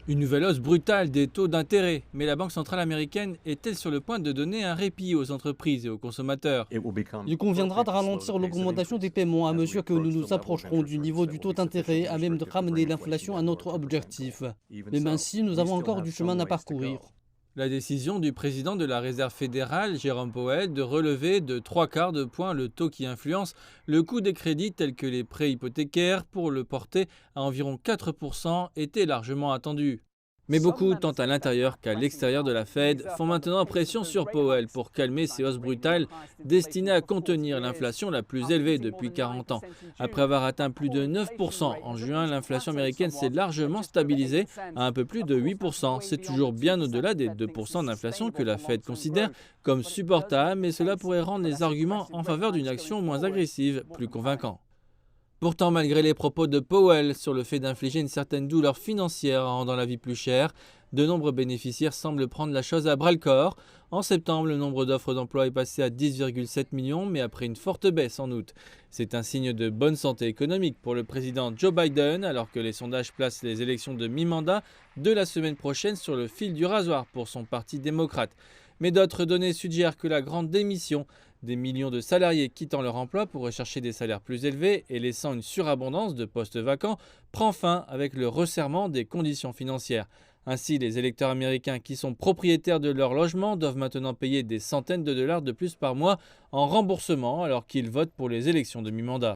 Une nouvelle hausse brutale des taux d'intérêt. Mais la Banque centrale américaine est-elle sur le point de donner un répit aux entreprises et aux consommateurs? Il conviendra de ralentir l'augmentation des paiements à mesure que nous nous approcherons du niveau du taux d'intérêt à même de ramener l'inflation à notre objectif. Même ainsi, nous avons encore du chemin à parcourir. La décision du président de la Réserve fédérale, Jérôme Powell, de relever de 3/4 de point le taux qui influence le coût des crédits tels que les prêts hypothécaires pour le porter à environ 4% était largement attendue. Mais beaucoup, tant à l'intérieur qu'à l'extérieur de la Fed, font maintenant pression sur Powell pour calmer ces hausses brutales destinées à contenir l'inflation la plus élevée depuis 40 ans. Après avoir atteint plus de 9% en juin, l'inflation américaine s'est largement stabilisée à un peu plus de 8%. C'est toujours bien au-delà des 2% d'inflation que la Fed considère comme supportable, mais cela pourrait rendre les arguments en faveur d'une action moins agressive plus convaincants. Pourtant, malgré les propos de Powell sur le fait d'infliger une certaine douleur financière en rendant la vie plus chère, de nombreux bénéficiaires semblent prendre la chose à bras-le-corps. En septembre, le nombre d'offres d'emploi est passé à 10,7 millions, mais après une forte baisse en août. C'est un signe de bonne santé économique pour le président Joe Biden, alors que les sondages placent les élections de mi-mandat de la semaine prochaine sur le fil du rasoir pour son parti démocrate. Mais d'autres données suggèrent que la grande démission, des millions de salariés quittant leur emploi pour rechercher des salaires plus élevés et laissant une surabondance de postes vacants, prend fin avec le resserrement des conditions financières. Ainsi, les électeurs américains qui sont propriétaires de leur logement doivent maintenant payer des centaines de dollars de plus par mois en remboursement alors qu'ils votent pour les élections de mi-mandat.